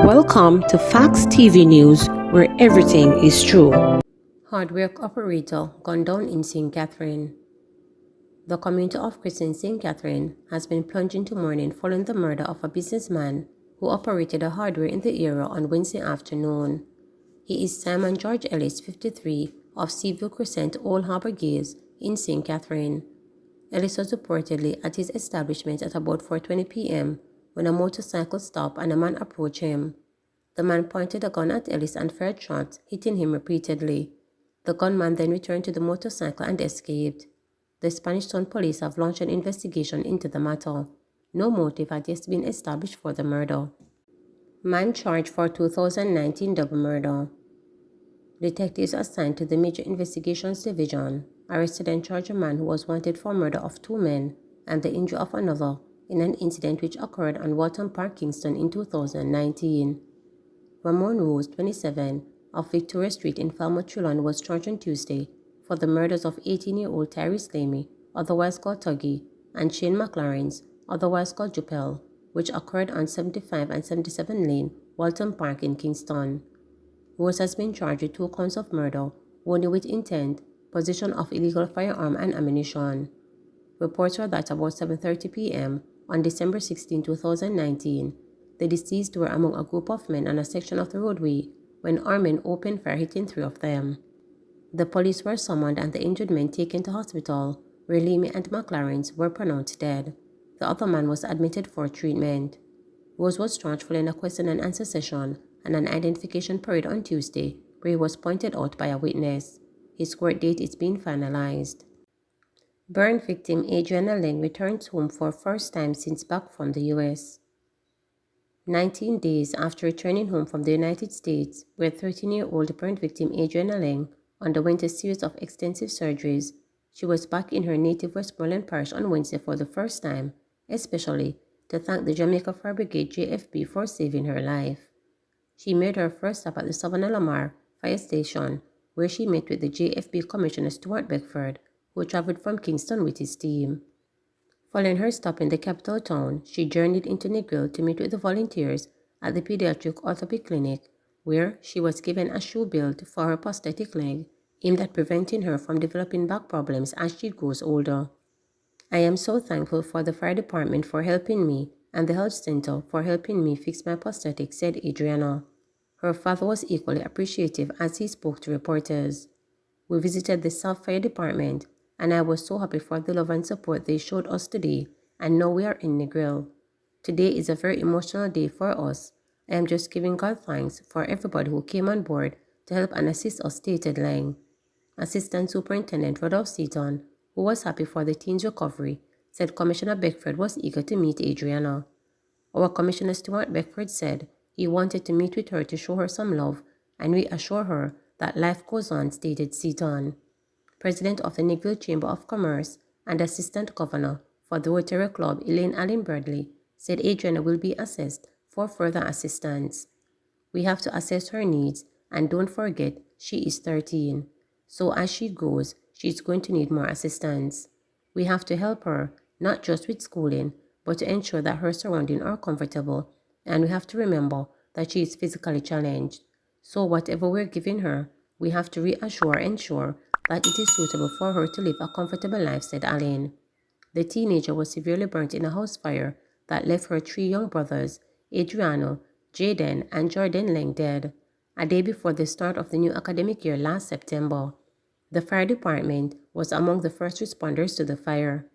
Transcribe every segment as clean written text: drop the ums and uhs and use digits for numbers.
Welcome to Facts TV News, where everything is true. Hardware operator gunned down in St. Catherine. The community of Kingston, St. Catherine, has been plunged into mourning following the murder of a businessman who operated a hardware in the area on Wednesday afternoon. He is Simon George Ellis, 53, of Seaview Crescent, Old Harbour Gaze in St. Catherine. Ellis was reportedly at his establishment at about 4:20 p.m. when a motorcycle stopped and a man approached him. The man pointed a gun at Ellis and fired shots, hitting him repeatedly. The gunman then returned to the motorcycle and escaped. The Spanish Town police have launched an investigation into the matter. No motive had yet been established for the murder. Man charged for 2019 double murder. Detectives assigned to the Major Investigations Division arrested and charged a man who was wanted for murder of 2 men and the injury of another in an incident which occurred on Walton Park, Kingston in 2019. Ramon Rose, 27, of Victoria Street in Falmouth, Trelawny, was charged on Tuesday for the murders of 18-year-old Tyrese Lamey, otherwise called Tuggy, and Shane McLaren's, otherwise called Jupel, which occurred on 75 and 77 Lane, Walton Park in Kingston. Rose has been charged with 2 counts of murder, only with intent, possession of illegal firearm and ammunition. Reports were that about 7:30 p.m. on December 16, 2019, the deceased were among a group of men on a section of the roadway when armed men opened fire, hitting 3 of them. The police were summoned and the injured men taken to hospital, where Lamey and McLaren's were pronounced dead. The other man was admitted for treatment. Rose was charged following a question and answer session and an identification parade on Tuesday, where he was pointed out by a witness. His court date is being finalized. Burn victim Adriana Leng returns home for first time since back from the U.S. 19 days after returning home from the United States, where 13-year-old burn victim Adriana Leng underwent a series of extensive surgeries, she was back in her native Westmoreland parish on Wednesday for the first time, especially to thank the Jamaica Fire Brigade JFB for saving her life. She made her first stop at the Savannah Lamar Fire Station, where she met with the JFB Commissioner Stuart Beckford, who traveled from Kingston with his team. Following her stop in the capital town, she journeyed into Negril to meet with the volunteers at the Pediatric Orthopedic Clinic, where she was given a shoe built for her prosthetic leg, aimed at preventing her from developing back problems as she grows older. I am so thankful for the fire department for helping me and the health center for helping me fix my prosthetic, said Adriana. Her father was equally appreciative as he spoke to reporters. We visited the South Fire Department, and I was so happy for the love and support they showed us today, and now we are in Negril. Today is a very emotional day for us. I am just giving God thanks for everybody who came on board to help and assist us, stated Lang. Assistant Superintendent Rodolph Seaton, who was happy for the teen's recovery, said Commissioner Beckford was eager to meet Adriana. Our Commissioner Stuart Beckford said he wanted to meet with her to show her some love and reassure her that life goes on, stated Seaton. President of the Negril Chamber of Commerce and Assistant Governor for the Rotary Club, Elaine Allen Bradley, said Adriana will be assessed for further assistance. We have to assess her needs, and don't forget, she is 13. So as she grows, she is going to need more assistance. We have to help her, not just with schooling, but to ensure that her surroundings are comfortable, and we have to remember that she is physically challenged. So whatever we're giving her, we have to ensure that it is suitable for her to live a comfortable life, said Allen. The teenager was severely burnt in a house fire that left her 3 young brothers, Adriano, Jaden, and Jordan Leng, dead, a day before the start of the new academic year last September. The fire department was among the first responders to the fire.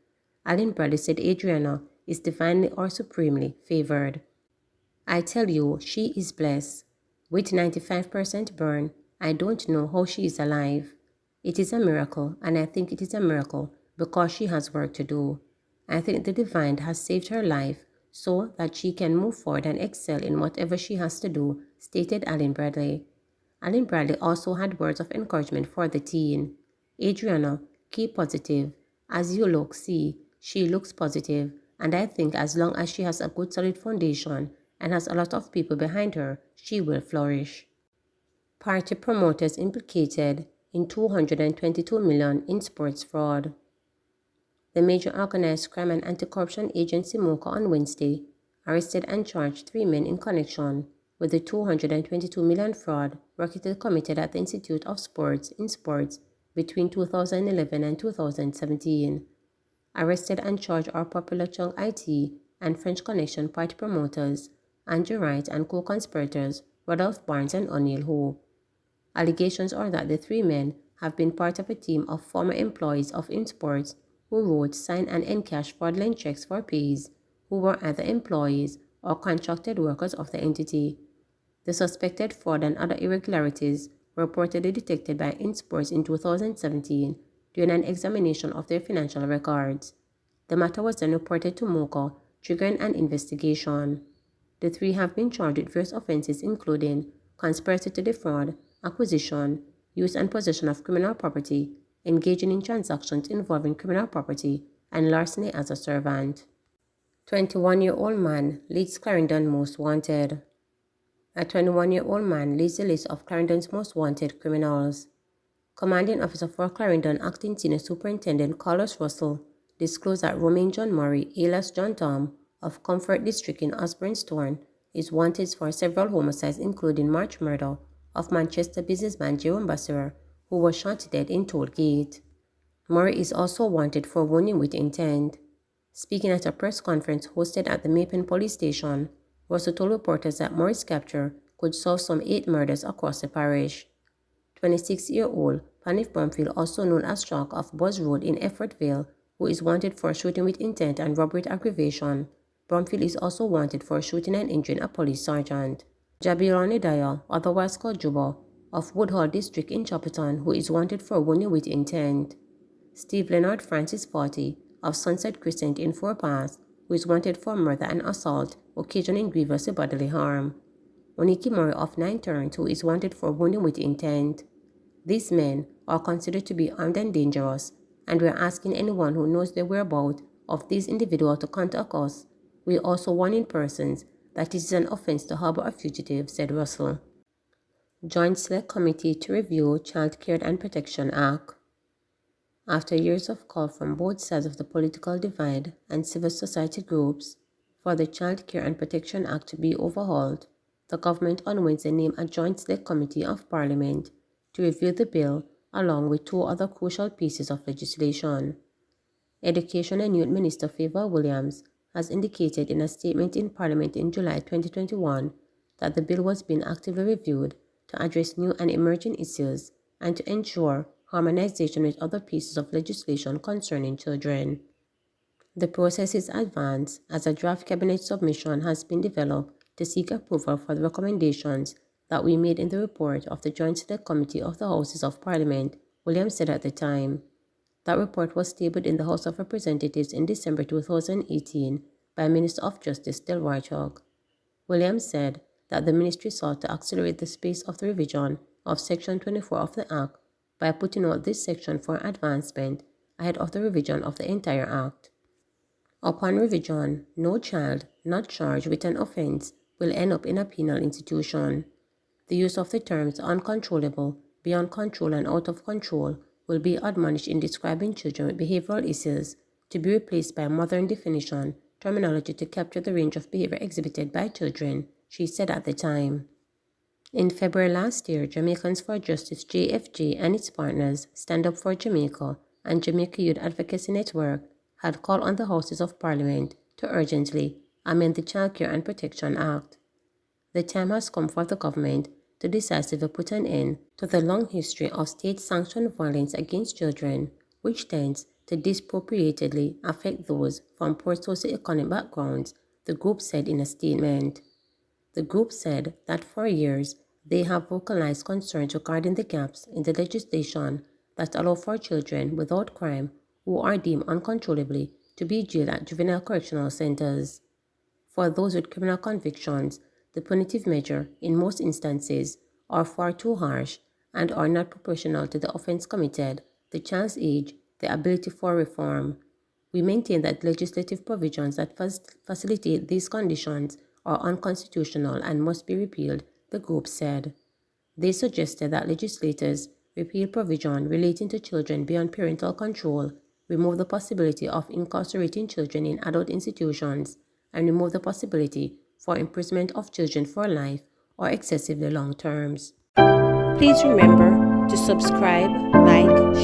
Allen Bradley said Adriana is divinely or supremely favored. I tell you, she is blessed. With 95% burn, I don't know how she is alive. It is a miracle, and I think it is a miracle because she has work to do. I think the divine has saved her life so that she can move forward and excel in whatever she has to do, stated Allen Bradley. Allen Bradley also had words of encouragement for the teen. Adriana, keep positive. As you look, see, she looks positive, and I think as long as she has a good solid foundation and has a lot of people behind her, she will flourish. Party promoters implicated in $222 million in sports fraud. The Major Organized Crime and Anti-Corruption Agency MOCA on Wednesday arrested and charged 3 men in connection with the $222 million fraud racketeer committed at the Institute of Sports in sports between 2011 and 2017. Arrested and charged are Popular Chung IT and French Connection party promoters, Andrew Wright and co-conspirators Rodolphe Barnes and O'Neill Hope. Allegations are that the three men have been part of a team of former employees of InSports who wrote, signed, and encashed fraudulent checks for pays who were either employees or contracted workers of the entity. The suspected fraud and other irregularities were reportedly detected by InSports in 2017 during an examination of their financial records. The matter was then reported to MOCA, triggering an investigation. The three have been charged with various offenses including conspiracy to defraud, acquisition, use and possession of criminal property, engaging in transactions involving criminal property, and larceny as a servant. 21-year-old man leads Clarendon most wanted. A 21-year-old man leads the list of Clarendon's most wanted criminals. Commanding Officer for Clarendon Acting Senior Superintendent Carlos Russell disclosed that Romain John Murray, alias John Tom, of Comfort District in Osborne is wanted for several homicides including March murder of Manchester businessman Jerome Bassera, who was shot dead in Tollgate. Murray is also wanted for wounding with intent. Speaking at a press conference hosted at the Mapen police station, Russell told reporters that Murray's capture could solve some 8 murders across the parish. 26-year-old Panif Bromfield, also known as Shock of Buzz Road in Effortville, who is wanted for shooting with intent and robbery with aggravation. Bromfield is also wanted for shooting and injuring a police sergeant. Jabirani Daya, otherwise called Juba, of Woodhall District in Chopperton, who is wanted for wounding with intent. Steve Leonard Francis 40, of Sunset Crescent in Four Pass, who is wanted for murder and assault, occasioning grievous bodily harm. Oniki Murray of 9 Turns, who is wanted for wounding with intent. These men are considered to be armed and dangerous, and we are asking anyone who knows the whereabouts of these individuals to contact us. We are also warning persons that it is an offense to harbor a fugitive, said Russell. Joint Select Committee to Review Child Care and Protection Act. After years of call from both sides of the political divide and civil society groups for the Child Care and Protection Act to be overhauled, the government on Wednesday named a Joint Select Committee of Parliament to review the bill along with 2 other crucial pieces of legislation. Education and Youth Minister Favour Williams has indicated in a statement in Parliament in July 2021 that the bill was being actively reviewed to address new and emerging issues and to ensure harmonization with other pieces of legislation concerning children. The process is advanced as a draft cabinet submission has been developed to seek approval for the recommendations that we made in the report of the Joint Select Committee of the Houses of Parliament, Williams said at the time. That report was tabled in the House of Representatives in December 2018 by Minister of Justice Del Warchuk. Williams said that the ministry sought to accelerate the pace of the revision of Section 24 of the Act by putting out this section for advancement ahead of the revision of the entire Act. Upon revision, no child not charged with an offense will end up in a penal institution. The use of the terms uncontrollable, beyond control, and out of control will be admonished in describing children with behavioral issues to be replaced by modern definition terminology to capture the range of behavior exhibited by children, she said at the time. In February last year, Jamaicans for Justice JFJ and its partners, Stand Up for Jamaica and Jamaica Youth Advocacy Network, had called on the Houses of Parliament to urgently amend the Child Care and Protection Act. The time has come for the government to decisively put an end to the long history of state-sanctioned violence against children, which tends to disproportionately affect those from poor socioeconomic backgrounds, the group said in a statement. The group said that for years, they have vocalized concerns regarding the gaps in the legislation that allow for children without crime who are deemed uncontrollably to be jailed at juvenile correctional centers. For those with criminal convictions, the punitive measure, in most instances, are far too harsh and are not proportional to the offense committed, the child's age, the ability for reform. We maintain that legislative provisions that facilitate these conditions are unconstitutional and must be repealed, the group said. They suggested that legislators repeal provision relating to children beyond parental control, remove the possibility of incarcerating children in adult institutions, and remove the possibility for imprisonment of children for life or excessively long terms. Please remember to subscribe, like,